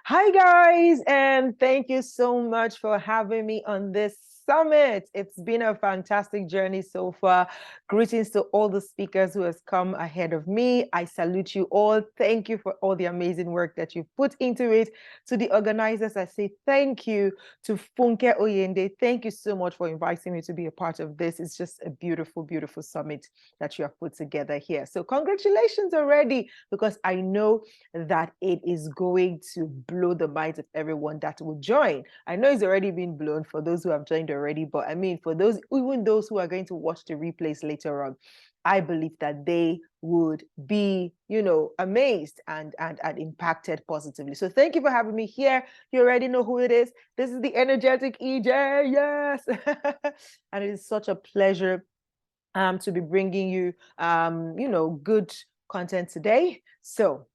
Hi, guys, and thank you so much for having me on this summit. It's been a fantastic journey so far. Greetings to all the speakers who has come ahead of me. I salute you all. Thank you for all the amazing work that you put into it. To the organizers, I say thank you. To Funke Oyende, thank you so much for inviting me to be a part of this. It's just a beautiful, beautiful summit that you have put together here. So congratulations already, because I know that it is going to blow the minds of everyone that will join. I know it's already been blown for those who have joined already, but I mean, for those, even those who are going to watch the replays later on, I believe that they would be, amazed and impacted positively. So thank you for having me here. You already know who it is. This is the energetic EJ, yes. And it is such a pleasure to be bringing you, good content today. So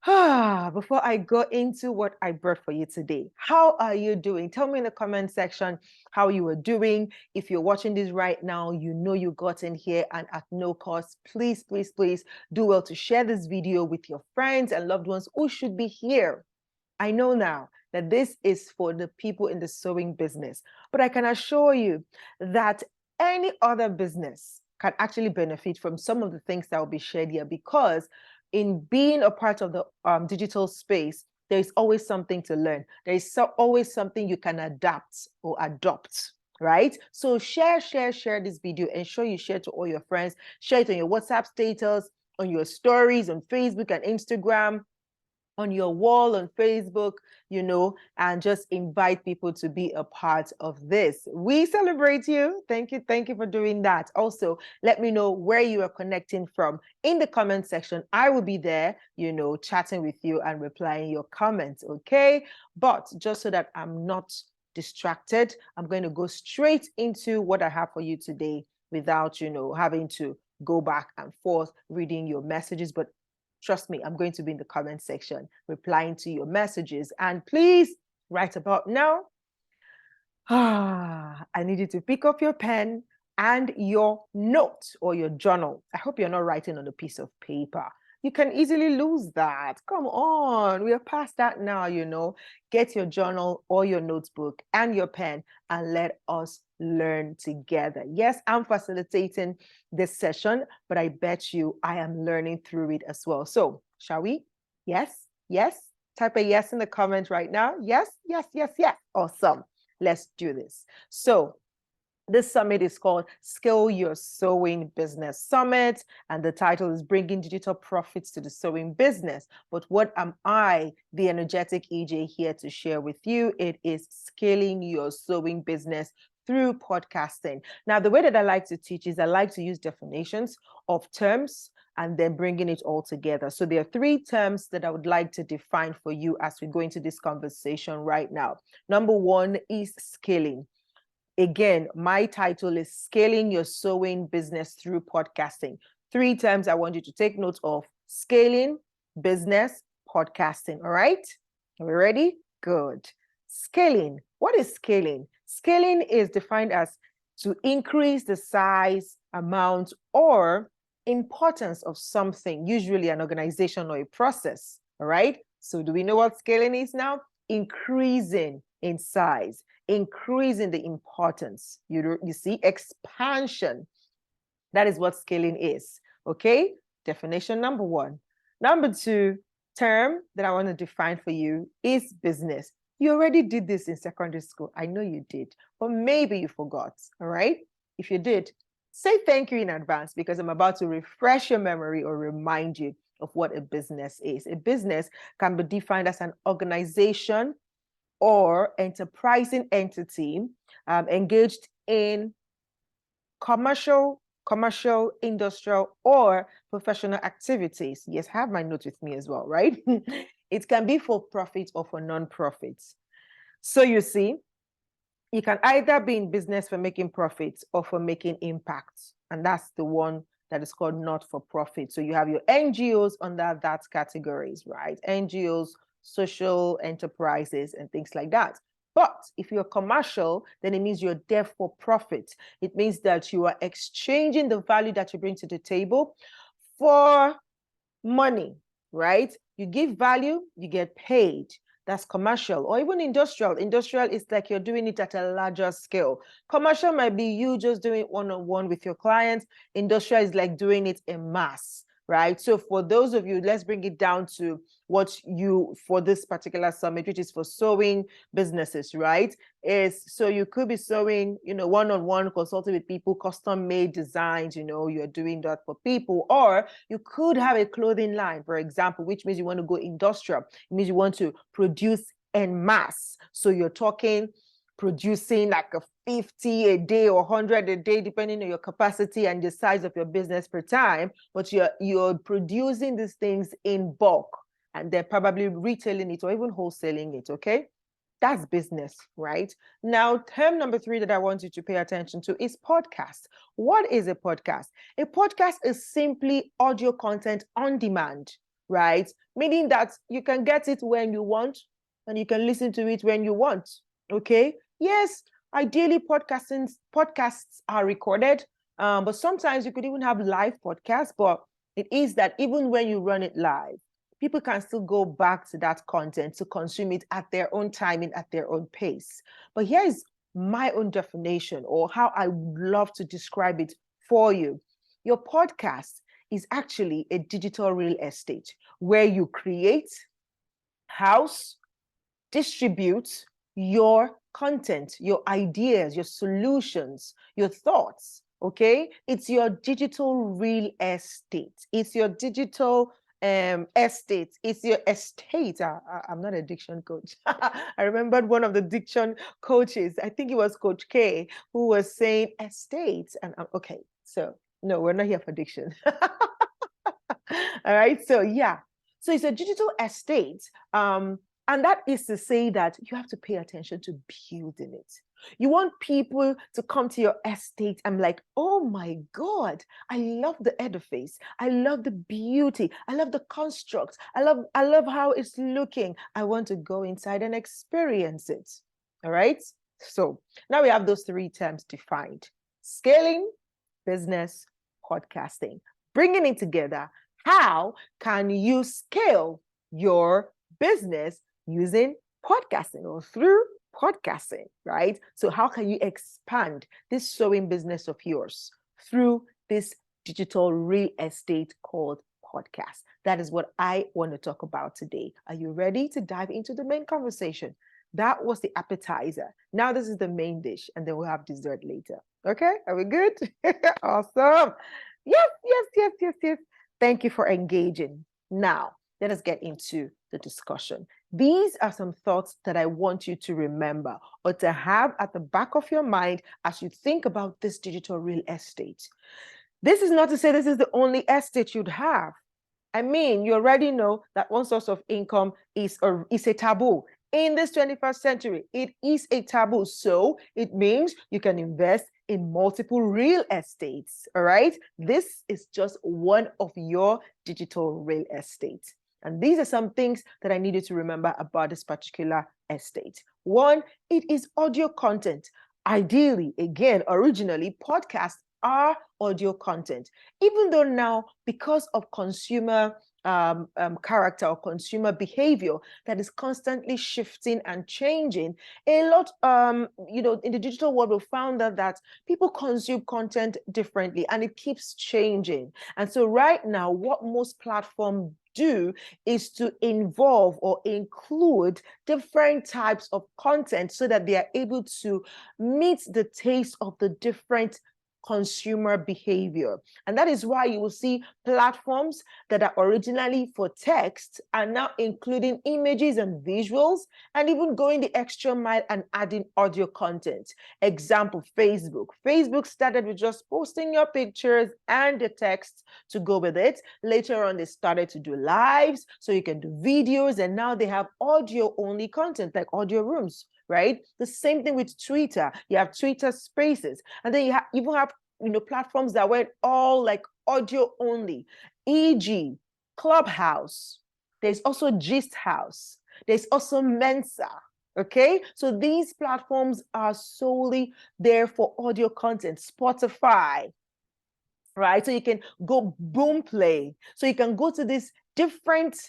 before I go into what I brought for you today, how are you doing? Tell me in the comment section how you are doing. If you're watching this right now, you know you got in here and at no cost. Please, please, please do well to share this video with your friends and loved ones who should be here. I know now that this is for the people in the sewing business, but I can assure you that any other business can actually benefit from some of the things that will be shared here, because in being a part of the digital space, there is always something to learn. There is always something you can adapt or adopt, right? So share this video. Ensure you share to all your friends. Share it on your WhatsApp status, on your stories, on Facebook and Instagram, on your wall on Facebook, and just invite people to be a part of this. We celebrate you. Thank you. Thank you for doing that. Also, let me know where you are connecting from in the comment section. I will be there, chatting with you and replying your comments, okay? But just so that I'm not distracted, I'm going to go straight into what I have for you today without, having to go back and forth reading your messages. But trust me, I'm going to be in the comment section replying to your messages. And please, right about now, I need you to pick up your pen and your note or your journal. I hope you're not writing on a piece of paper. You can easily lose that. Come on, we are past that now, Get your journal or your notebook and your pen and let us learn together. Yes, I'm facilitating this session, but I bet you I am learning through it as well. So, shall we? Yes, yes. Type a yes in the comment right now. Yes, yes, yes, yes. Awesome. Let's do this. So, this summit is called Scale Your Sewing Business Summit, and the title is Bringing Digital Profits to the Sewing Business. But what am I, the energetic EJ, here to share with you? It is scaling your sewing business through podcasting. Now, the way that I like to teach is I like to use definitions of terms and then bringing it all together. So there are 3 terms that I would like to define for you as we go into this conversation right now. Number 1 is scaling. Again, my title is Scaling Your Sewing Business Through Podcasting. 3 terms I want you to take note of: scaling, business, podcasting. All right? Are we ready? Good. Scaling. What is scaling? Scaling is defined as to increase the size, amount, or importance of something, usually an organization or a process. All right? So do we know what scaling is now? Increasing in size, increasing the importance. You see, expansion. That is what scaling is. Okay? Definition number 1. Number 2, term that I want to define for you is business. You already did this in secondary school. I know you did, but maybe you forgot. All right? If you did, say thank you in advance, because I'm about to refresh your memory or remind you of what a business is. A business can be defined as an organization or enterprising entity engaged in commercial, industrial, or professional activities. Yes, I have my notes with me as well, right? It can be for profit or for non-profits. So you see, you can either be in business for making profits or for making impact. And that's the one that is called not-for-profit. So you have your NGOs under that categories, right? NGOs, social enterprises, and things like that. But if you're commercial, then it means you're there for profit. It means that you are exchanging the value that you bring to the table for money, right? You give value, you get paid. That's commercial, or even industrial. Industrial is like you're doing it at a larger scale. Commercial might be you just doing one-on-one with your clients. Industrial is like doing it in mass, right? So for those of you, let's bring it down to what you, for this particular summit, which is for sewing businesses, right? Is so you could be sewing, one-on-one, consulting with people, custom made designs, you're doing that for people. Or you could have a clothing line, for example, which means you want to go industrial. It means you want to produce en masse. So you're talking producing like a 50 a day or 100 a day, depending on your capacity and the size of your business per time, but you're producing these things in bulk, and they're probably retailing it or even wholesaling it, okay? That's business, right? Now, term number 3 that I want you to pay attention to is podcast. What is a podcast? A podcast is simply audio content on demand, right? Meaning that you can get it when you want and you can listen to it when you want, okay? Yes, ideally podcasts are recorded, but sometimes you could even have live podcasts, but it is that even when you run it live, people can still go back to that content to consume it at their own timing, at their own pace. But here's my own definition, or how I would love to describe it for you. Your podcast is actually a digital real estate where you create, house, distribute your content, your ideas, your solutions, your thoughts, okay? It's your digital real estate. It's your digital estate. It's your estate. I'm not a diction coach. I remembered one of the diction coaches, I think it was Coach K, who was saying estate. And okay, so no, we're not here for diction. All right, so yeah. So it's a digital estate. And that is to say that you have to pay attention to building it. You want people to come to your estate and like, oh my God, I love the edifice. I love the beauty. I love the construct. I love how it's looking. I want to go inside and experience it. All right. So now we have those 3 terms defined: scaling, business, podcasting. Bringing it together, how can you scale your business using podcasting or through podcasting, right? So how can you expand this sewing business of yours through this digital real estate called podcast? That is what I want to talk about today. Are you ready to dive into the main conversation? That was the appetizer. Now this is the main dish, and then we'll have dessert later. Okay, are we good? Awesome. Yes. Thank you for engaging. Now, let us get into the discussion. These are some thoughts that I want you to remember or to have at the back of your mind as you think about this digital real estate. This is not to say this is the only estate you'd have. I mean, you already know that one source of income is a taboo. In this 21st century, it is a taboo. So it means you can invest in multiple real estates, all right? This is just one of your digital real estate. And these are some things that I needed to remember about this particular estate. 1, it is audio content. Ideally, again, originally, podcasts are audio content. Even though now, because of consumer character or consumer behavior that is constantly shifting and changing, a lot, in the digital world, we found that people consume content differently and it keeps changing. And so right now, what most platforms do is to involve or include different types of content so that they are able to meet the taste of the different consumer behavior. And that is why you will see platforms that are originally for text are now including images and visuals, and even going the extra mile and adding audio content. Example, Facebook. Facebook started with just posting your pictures and the text to go with it. Later on, they started to do lives, so you can do videos, and now they have audio only content like audio rooms, right? The same thing with Twitter. You have Twitter Spaces, and then you even have platforms that went all like audio only, e.g. Clubhouse. There's also Gist House. There's also Mensa. Okay, so these platforms are solely there for audio content. Spotify, right? So you can go Boomplay. So you can go to these different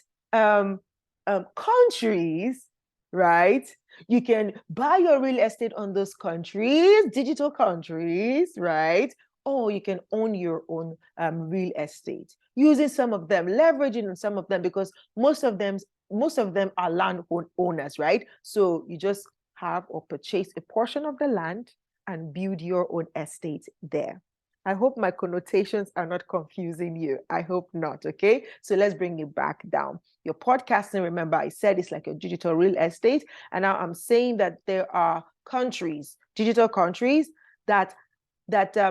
countries right? You can buy your real estate on those countries, digital countries, right? Or you can own your own real estate, using some of them, leveraging on some of them, because most of them are land owners, right? So you just have or purchase a portion of the land and build your own estate there. I hope my connotations are not confusing you. I hope not, okay? So let's bring it back down. Your podcasting, remember, I said it's like a digital real estate. And now I'm saying that there are countries, digital countries, that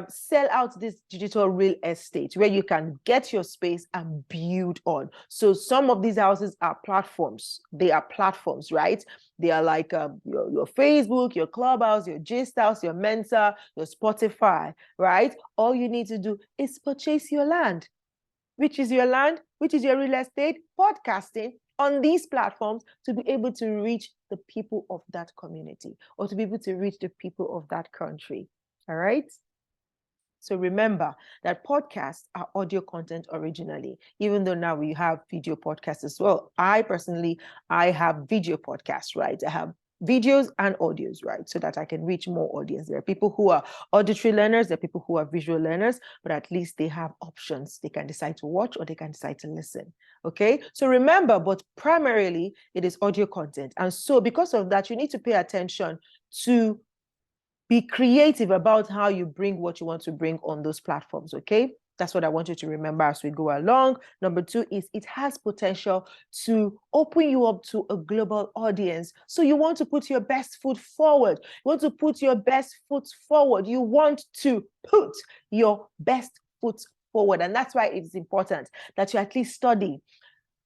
sell out this digital real estate where you can get your space and build on. So some of these houses are platforms. They are platforms, right? They are like your Facebook, your Clubhouse, your Gist House, your Mensa, your Spotify, right? All you need to do is purchase your land. Which is your land? Which is your real estate? Podcasting on these platforms to be able to reach the people of that community, or to be able to reach the people of that country. All right? So remember that podcasts are audio content originally, even though now we have video podcasts as well. I personally have video podcasts, right? I have videos and audios, right? So that I can reach more audience. There are people who are auditory learners, there are people who are visual learners, but at least they have options. They can decide to watch or they can decide to listen. Okay. So remember, but primarily it is audio content. And so because of that, you need to pay attention to be creative about how you bring what you want to bring on those platforms, okay? That's what I want you to remember as we go along. Number 2 is it has potential to open you up to a global audience. So you want to put your best foot forward. You want to put your best foot forward. You want to put your best foot forward. And that's why it's important that you at least study.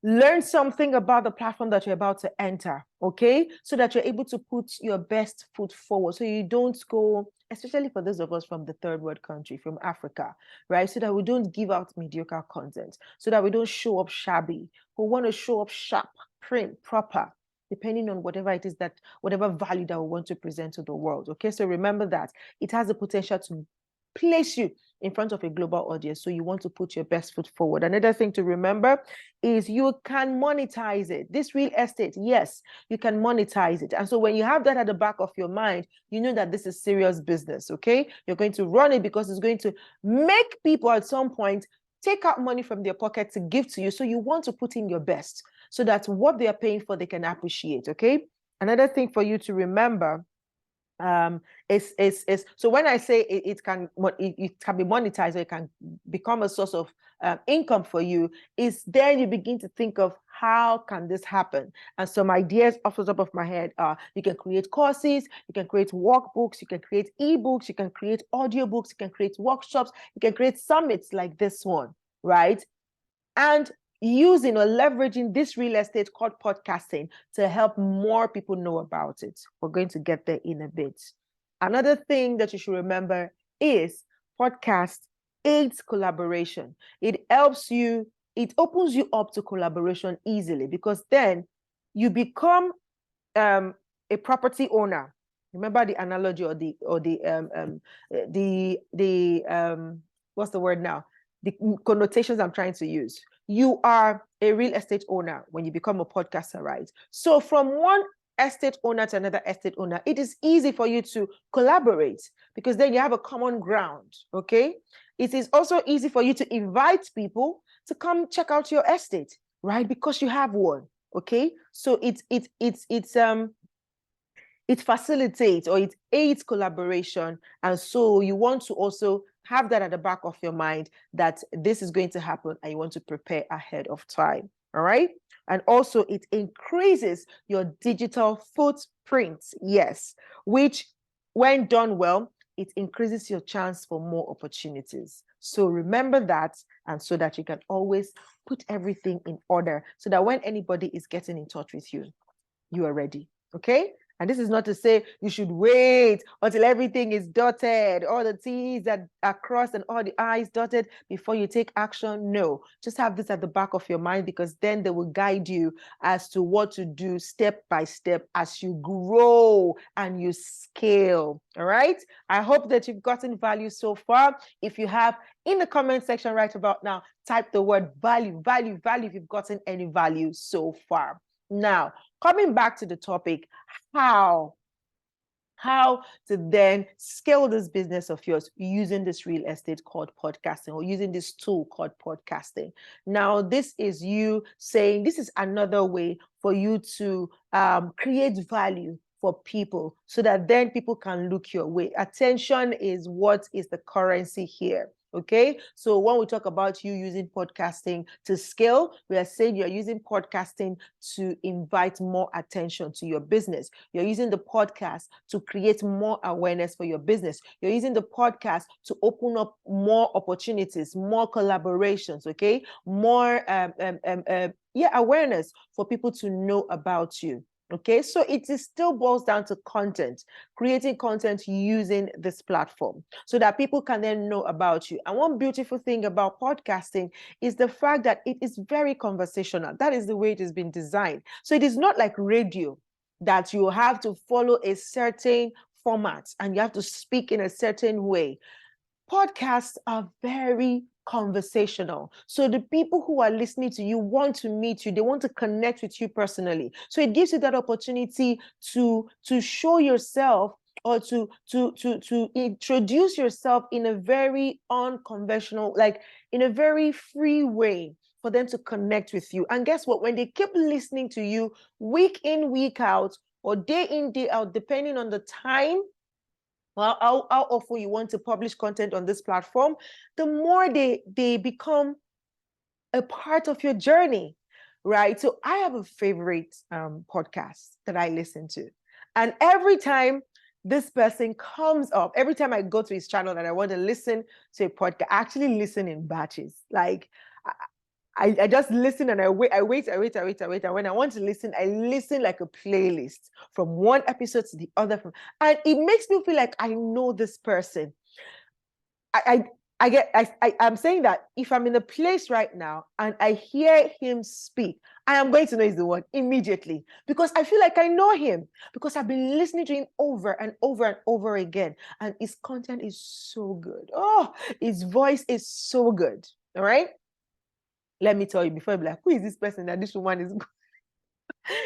Learn something about the platform that you're about to enter, okay? So that you're able to put your best foot forward. So you don't go, especially for those of us from the third world country, from Africa, right? So that we don't give out mediocre content, so that we don't show up shabby. We want to show up sharp, prim, proper, depending on whatever it is whatever value that we want to present to the world, okay? So remember that it has the potential to place you in front of a global audience. So you want to put your best foot forward. Another thing to remember is you can monetize it. This real estate, yes, you can monetize it. And so when you have that at the back of your mind, you know that this is serious business, okay? You're going to run it because it's going to make people at some point take out money from their pocket to give to you. So you want to put in your best so that what they are paying for, they can appreciate, okay? Another thing for you to remember so when I say it can be monetized, or it can become a source of income for you, is then you begin to think of how can this happen. And some ideas off the top of my head are you can create courses, you can create workbooks, you can create ebooks, you can create audiobooks, you can create workshops, you can create summits like this one, right? And using or leveraging this real estate called podcasting to help more people know about it. We're going to get there in a bit. Another thing that you should remember is podcast aids collaboration. It helps you, it opens you up to collaboration easily, because then you become a property owner. Remember the analogy or the what's the word now? The connotations I'm trying to use. You are a real estate owner when you become a podcaster, right? So from one estate owner to another estate owner, it is easy for you to collaborate because then you have a common ground, okay? It is also easy for you to invite people to come check out your estate, right? Because you have one, okay? So it facilitates or it aids collaboration. And so you want to also have that at the back of your mind that this is going to happen and you want to prepare ahead of time. All right. And also it increases your digital footprint. Yes. Which when done well, it increases your chance for more opportunities. So remember that, and so that you can always put everything in order so that when anybody is getting in touch with you, you are ready. Okay. And this is not to say you should wait until everything is dotted, all the T's that are crossed and all the I's dotted before you take action. No, just have this at the back of your mind, because then they will guide you as to what to do step by step as you grow and you scale. All right. I hope that you've gotten value so far. If you have, in the comment section right about now, type the word value, value, value if you've gotten any value so far. Now, coming back to the topic, how to then scale this business of yours using this real estate called podcasting, or using this tool called podcasting. Now, this is you saying this is another way for you to create value for people, so that then people can look your way. Attention is what is the currency here. Okay, so when we talk about you using podcasting to scale, we are saying you're using podcasting to invite more attention to your business. You're using the podcast to create more awareness for your business. You're using the podcast to open up more opportunities, more collaborations, okay, more awareness for people to know about you. Okay, so it is still boils down to content, creating content using this platform so that people can then know about you. And one beautiful thing about podcasting is the fact that it is very conversational. That is the way it has been designed. So it is not like radio that you have to follow a certain format and you have to speak in a certain way. Podcasts are very conversational. So the people who are listening to you want to meet you. They want to connect with you personally. So it gives you that opportunity to show yourself, or to introduce yourself in a very unconventional, like in a very free way, for them to connect with you. And guess what? When they keep listening to you week in, week out, or day in, day out, depending on the time, well, how often you want to publish content on this platform, the more they become a part of your journey, right? So I have a favorite podcast that I listen to. And every time this person comes up, every time I go to his channel and I want to listen to a podcast, I actually listen in batches. Like, I just listen and I wait. And when I want to listen, I listen like a playlist from one episode to the other. And it makes me feel like I know this person. I'm saying that if I'm in a place right now and I hear him speak, I am going to know he's the one immediately, because I feel like I know him, because I've been listening to him over and over and over again. And his content is so good. Oh, his voice is so good. All right. Let me tell you before you be like, who is this person that this woman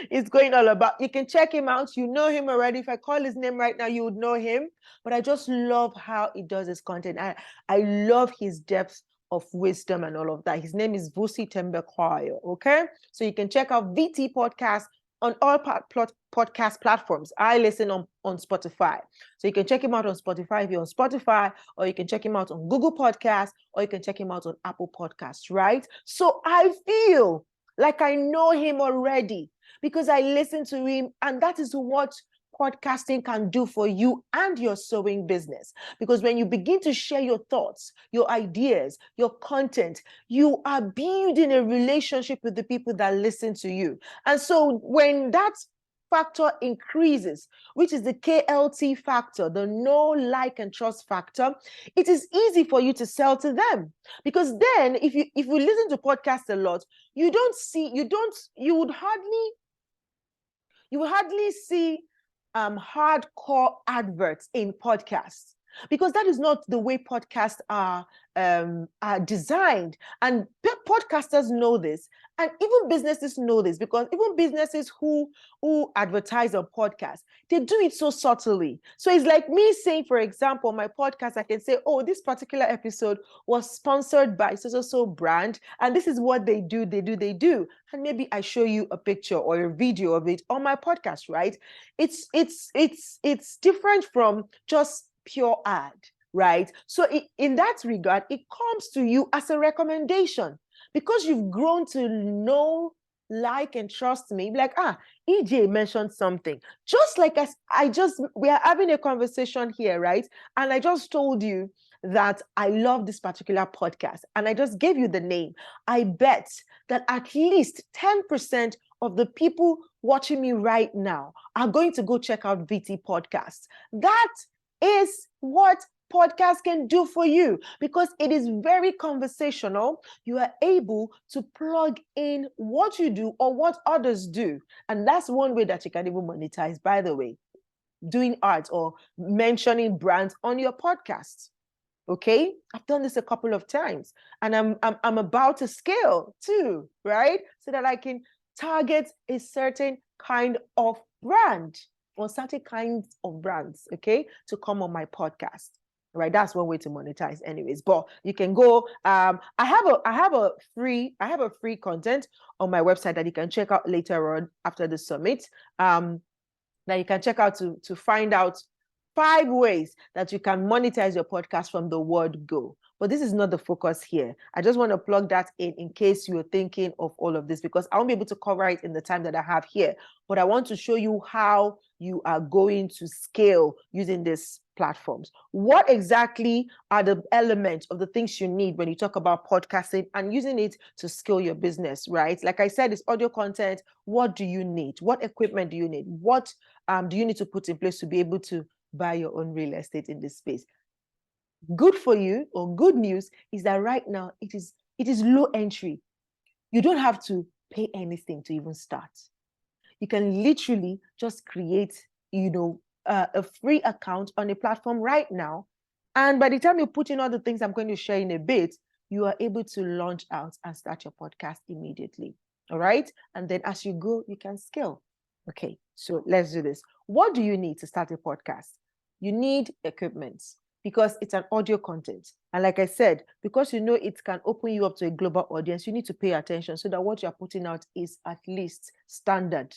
is going all about? You can check him out. You know him already. If I call his name right now, you would know him. But I just love how he does his content. I love his depth of wisdom and all of that. His name is Vusi Tembekwayo. Okay, so you can check out VT Podcast on all podcast platforms. I listen on Spotify. So you can check him out on Spotify if you're on Spotify, or you can check him out on Google Podcasts, or you can check him out on Apple Podcasts, right? So I feel like I know him already because I listen to him, and that is what podcasting can do for you and your sewing business. Because when you begin to share your thoughts, your ideas, your content, you are building a relationship with the people that listen to you. And so when that factor increases, which is the KLT factor, the know, like, and trust factor, it is easy for you to sell to them. Because then if you listen to podcasts a lot, you would hardly see hardcore adverts in podcasts, because that is not the way podcasts are designed. And podcasters know this, and even businesses know this, because even businesses who advertise on podcasts, they do it so subtly. So it's like me saying, for example, my podcast, I can say, oh, this particular episode was sponsored by so brand, and this is what they do. And maybe I show you a picture or a video of it on my podcast, right? It's different from just pure ad, right? So in that regard, it comes to you as a recommendation, because you've grown to know, like, and trust me. Like, EJ mentioned something, just like we are having a conversation here, right? And I just told you that I love this particular podcast, and I just gave you the name. I bet that at least 10% of the people watching me right now are going to go check out VT Podcast. That is what podcast can do for you, because it is very conversational. You are able to plug in what you do or what others do. And that's one way that you can even monetize, by the way, doing art or mentioning brands on your podcast. Okay, I've done this a couple of times, and I'm about to scale too, right? So that I can target a certain kind of brand or certain kinds of brands, okay, to come on my podcast. Right, that's one way to monetize, anyways. But you can go. I have a free content on my website that you can check out later on after the summit. That you can check out to find out 5 ways that you can monetize your podcast from the word go. But this is not the focus here. I just want to plug that in case you're thinking of all of this, because I won't be able to cover it in the time that I have here. But I want to show you how you are going to scale using these platforms. What exactly are the elements of the things you need when you talk about podcasting and using it to scale your business, right? Like I said, it's audio content. What do you need? What equipment do you need? What do you need to put in place to be able to buy your own real estate in this space? Good for you, or good news, is that right now it is low entry. You don't have to pay anything to even start. You can literally just create, a free account on a platform right now. And by the time you put in all the things I'm going to share in a bit, you are able to launch out and start your podcast immediately. All right. And then as you go, you can scale. Okay. So let's do this. What do you need to start a podcast? You need equipment, because it's an audio content. And like I said, because it can open you up to a global audience, you need to pay attention so that what you're putting out is at least standard,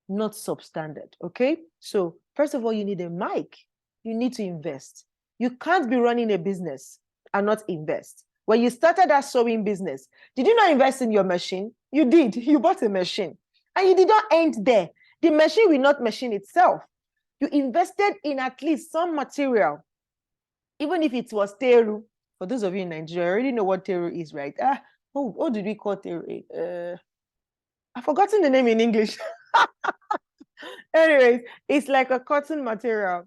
not substandard. Okay. So first of all, you need a mic. You need to invest. You can't be running a business and not invest. When you started that sewing business, did you not invest in your machine? You did. You bought a machine, and you did not end there. The machine will not machine itself. You invested in at least some material, even if it was teru. For those of you in Nigeria, I already know what teru is, right? What did we call teru? I've forgotten the name in English. Anyways, it's like a cotton material.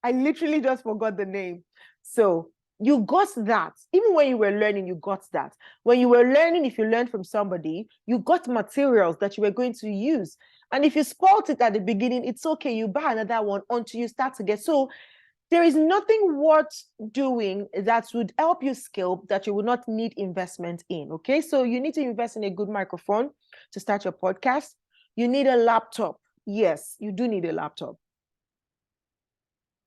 I literally just forgot the name. So you got that. Even when you were learning, you got that. When you were learning, if you learned from somebody, you got materials that you were going to use. And if you spoiled it at the beginning, it's okay. You buy another one until you start to get. So there is nothing worth doing that would help you scale that you would not need investment in. Okay. So you need to invest in a good microphone to start your podcast. You need a laptop. Yes, you do need a laptop.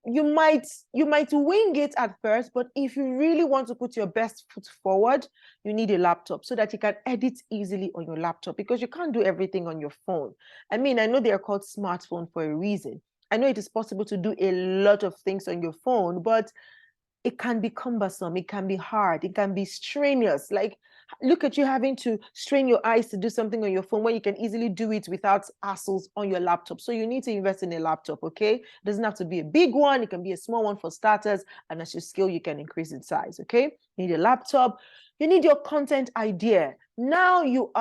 You might wing it at first, but if you really want to put your best foot forward, you need a laptop so that you can edit easily on your laptop, because you can't do everything on your phone. I mean, I know they are called smartphone for a reason. I know it is possible to do a lot of things on your phone, but it can be cumbersome. It can be hard. It can be strenuous. Like, look at you having to strain your eyes to do something on your phone when you can easily do it without hassles on your laptop. So you need to invest in a laptop, okay? It doesn't have to be a big one. It can be a small one for starters. And as you scale, you can increase in size, okay? You need a laptop. You need your content idea. Now you're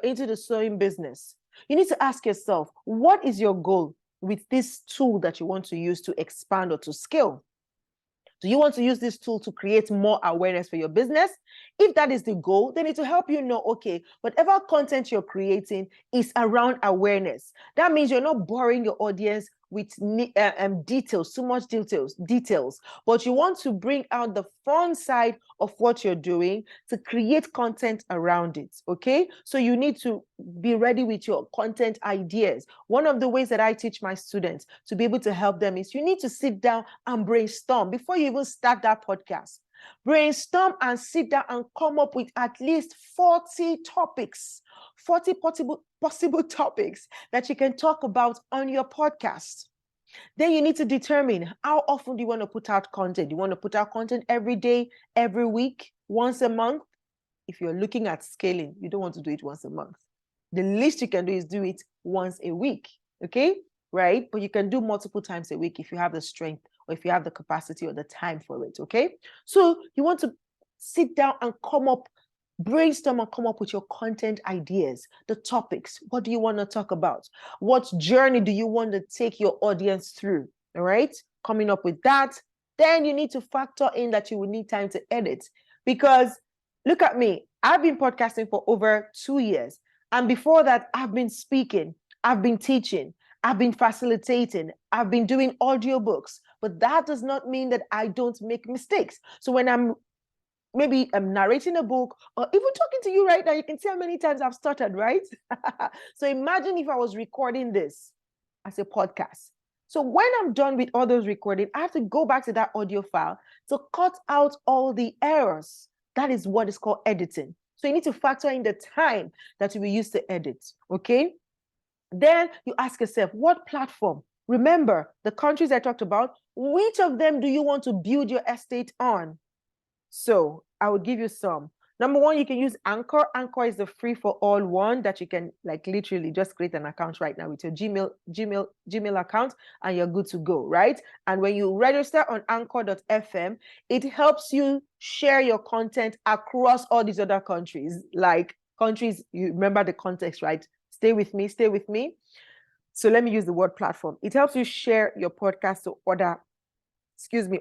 into the sewing business. You need to ask yourself, what is your goal with this tool that you want to use to expand or to scale? Do you want to use this tool to create more awareness for your business? If that is the goal, then it will help you know, okay, whatever content you're creating is around awareness. That means you're not boring your audience with details, too much details, but you want to bring out the fun side of what you're doing to create content around it, okay? So you need to be ready with your content ideas. One of the ways that I teach my students to be able to help them is you need to sit down and brainstorm before you even start that podcast. Brainstorm and sit down and come up with at least 40 topics, 40 possible topics that you can talk about on your podcast. Then you need to determine how often do you want to put out content. You want to put out content every day, every week, once a month? If you're looking at scaling, you don't want to do it once a month. The least you can do is do it once a week, okay? Right? But you can do multiple times a week if you have the strength or if you have the capacity or the time for it, okay? So you want to sit down and brainstorm and come up with your content ideas, the topics. What do you want to talk about? What journey do you want to take your audience through? All right? Coming up with that. Then you need to factor in that you will need time to edit, because look at me. I've been podcasting for over 2 years. And before that, I've been speaking, I've been teaching, I've been facilitating, I've been doing audiobooks. But that does not mean that I don't make mistakes. So when I'm maybe I'm narrating a book, or even talking to you right now. You can see how many times I've stuttered, right? So imagine if I was recording this as a podcast. So when I'm done with all those recording, I have to go back to that audio file to cut out all the errors. That is what is called editing. So you need to factor in the time that you will use to edit, okay? Then you ask yourself, what platform? Remember, the countries I talked about, which of them do you want to build your estate on? So I will give you some. Number one, you can use Anchor. Anchor is the free for all one that you can like literally just create an account right now with your Gmail account and you're good to go, right? And when you register on anchor.fm, it helps you share your content across all these other countries. Like countries, you remember the context, right? Stay with me, stay with me. So let me use the word platform. It helps you share your podcast to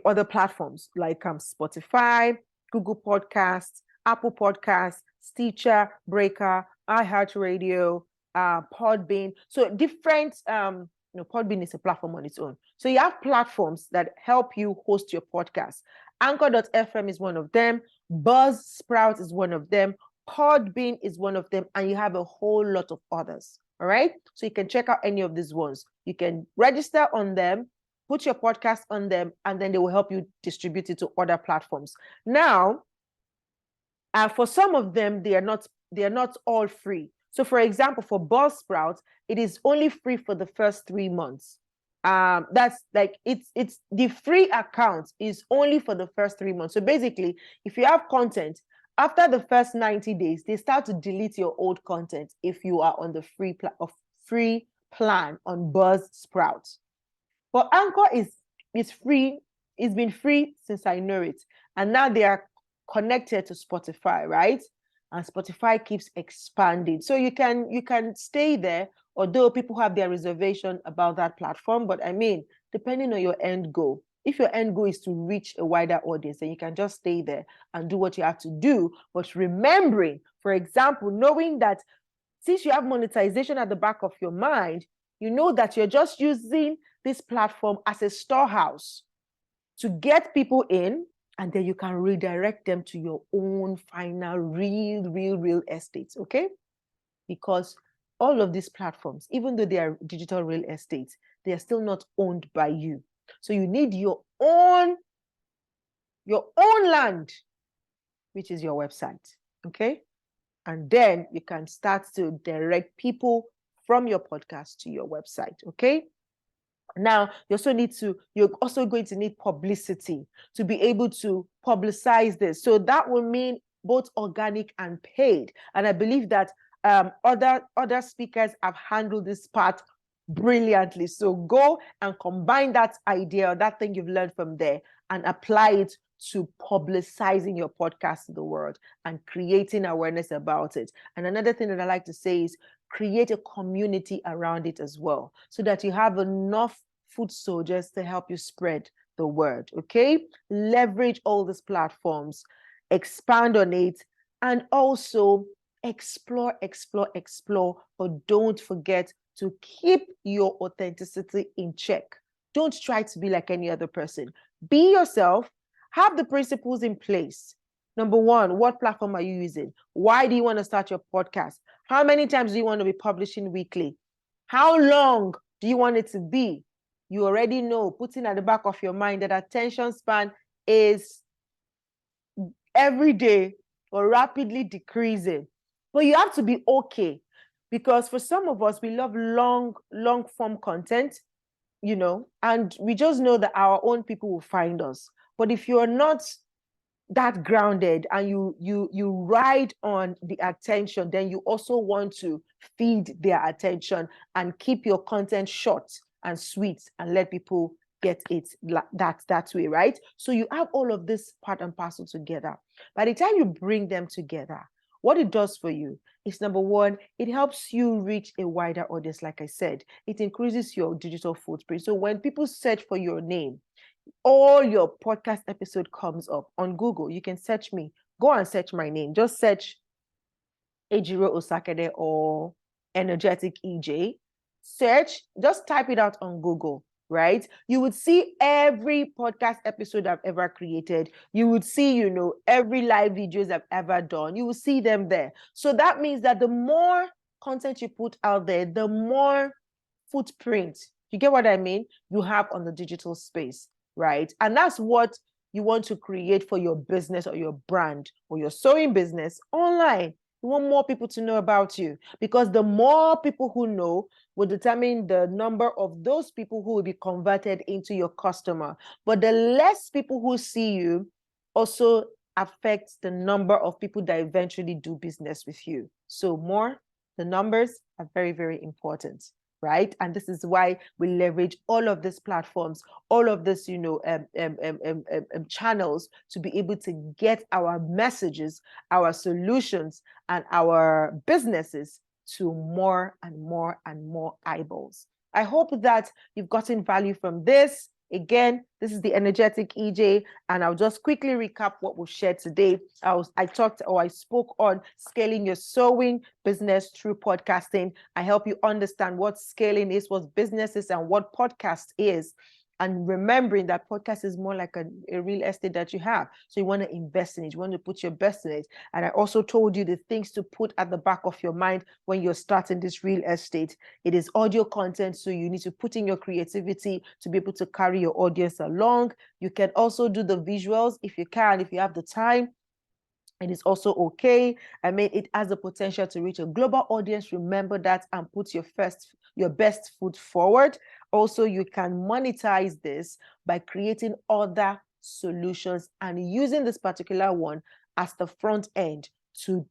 other platforms like Spotify, Google Podcasts, Apple Podcasts, Stitcher, Breaker, iHeartRadio, Podbean. So different, Podbean is a platform on its own. So you have platforms that help you host your podcast. Anchor.fm is one of them. Buzzsprout is one of them. Podbean is one of them. And you have a whole lot of others. All right. So you can check out any of these ones. You can register on them, put your podcast on them, and then they will help you distribute it to other platforms. Now, for some of them, they are not all free. So for example, for Buzzsprout, it is only free for the first 3 months. That's like, it's the free account is only for the first 3 months. So basically, if you have content, after the first 90 days, they start to delete your old content if you are on the free plan on Buzzsprout. But Anchor is free. It's been free since I know it. And now they are connected to Spotify, right? And Spotify keeps expanding. So you can stay there, although people have their reservation about that platform. But I mean, depending on your end goal, if your end goal is to reach a wider audience, then you can just stay there and do what you have to do. But remembering, for example, knowing that since you have monetization at the back of your mind, you know that you're just using this platform as a storehouse to get people in, and then you can redirect them to your own final real estate, okay? Because all of these platforms, even though they are digital real estate, they are still not owned by you. So you need your own land, which is your website, okay? And then you can start to direct people from your podcast to your website, okay? Now, you're also going to need publicity to be able to publicize this. So that will mean both organic and paid. And I believe that other speakers have handled this part brilliantly. So go and combine that idea, that thing you've learned from there, and apply it to publicizing your podcast to the world and creating awareness about it. And another thing that I like to say is create a community around it as well, so that you have enough foot soldiers to help you spread the word, okay? Leverage all these platforms, expand on it, and also explore, but don't forget to keep your authenticity in check. Don't try to be like any other person. Be yourself. Have the principles in place. Number one, what platform are you using? Why do you want to start your podcast? How many times do you want to be publishing weekly? How long do you want it to be? You already know, putting at the back of your mind that attention span is every day or rapidly decreasing. But you have to be okay, because for some of us, we love long form content, and we just know that our own people will find us. But if you're not that grounded and you ride on the attention, then you also want to feed their attention and keep your content short and sweet and let people get it that way, right? So you have all of this part and parcel together. By the time you bring them together, what it does for you is, number one, it helps you reach a wider audience. Like I said, it increases your digital footprint. So when people search for your name, all your podcast episode comes up on Google. You can search me. Go and search my name. Just search Ejiro Osakede or Energetic EJ. Search, just type it out on Google. right? You would see every podcast episode I've ever created. You would see, you know, every live videos I've ever done. You will see them there. So that means that the more content you put out there, the more footprint, you get what I mean, you have on the digital space, right? And that's what you want to create for your business or your brand or your sewing business online. You want more people to know about you, because the more people who know will determine the number of those people who will be converted into your customer. But the less people who see you also affects the number of people that eventually do business with you. So the numbers are very, very important, right? And this is why we leverage all of these platforms, all of this, you know, channels to be able to get our messages, our solutions, and our businesses to more and more and more eyeballs. I hope that you've gotten value from this. Again, this is the energetic EJ, and I'll just quickly recap what we've shared today. I spoke on scaling your sewing business through podcasting. I help you understand what scaling is, what business is, and what podcast is. And remembering that podcast is more like a real estate that you have. So you want to invest in it. You want to put your best in it. And I also told you the things to put at the back of your mind when you're starting this real estate. It is audio content. So you need to put in your creativity to be able to carry your audience along. You can also do the visuals if you can, if you have the time. It is also okay. I mean, it has the potential to reach a global audience. Remember that, and put your best foot forward. Also, you can monetize this by creating other solutions and using this particular one as the front end to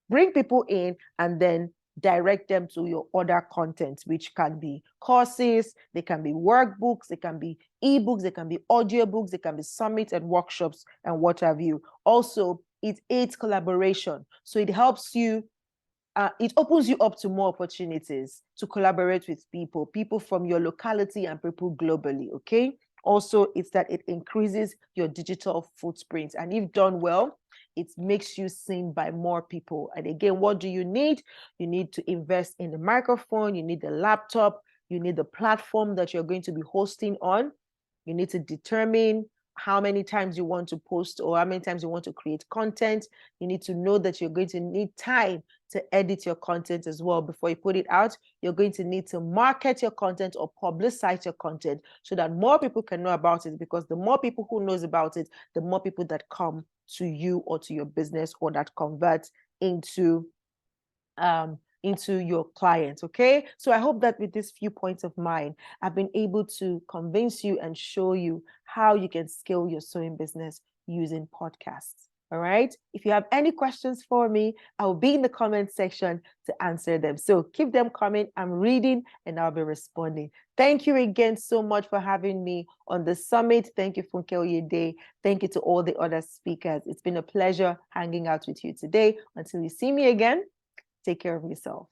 bring people in and then direct them to your other content, which can be courses, they can be workbooks, they can be ebooks, they can be audiobooks, they can be summits and workshops and what have you. Also, it aids collaboration. So it helps you, it opens you up to more opportunities to collaborate with people from your locality and people globally, okay? Also, it's that it increases your digital footprint. And if done well, it makes you seen by more people. And again, what do you need? You need to invest in the microphone, you need the laptop, you need the platform that you're going to be hosting on. You need to determine how many times you want to post or how many times you want to create content. You need to know that you're going to need time to edit your content as well before you put it out. You're going to need to market your content or publicize your content so that more people can know about it, because the more people who knows about it, the more people that come to you or to your business or that convert into your clients, okay? So I hope that with these few points of mine, I've been able to convince you and show you how you can scale your sewing business using podcasts, all right? If you have any questions for me, I will be in the comment section to answer them. So keep them coming. I'm reading and I'll be responding. Thank you again so much for having me on the summit. Thank you, Funke Oyede. Thank you to all the other speakers. It's been a pleasure hanging out with you today. Until you see me again, take care of yourself.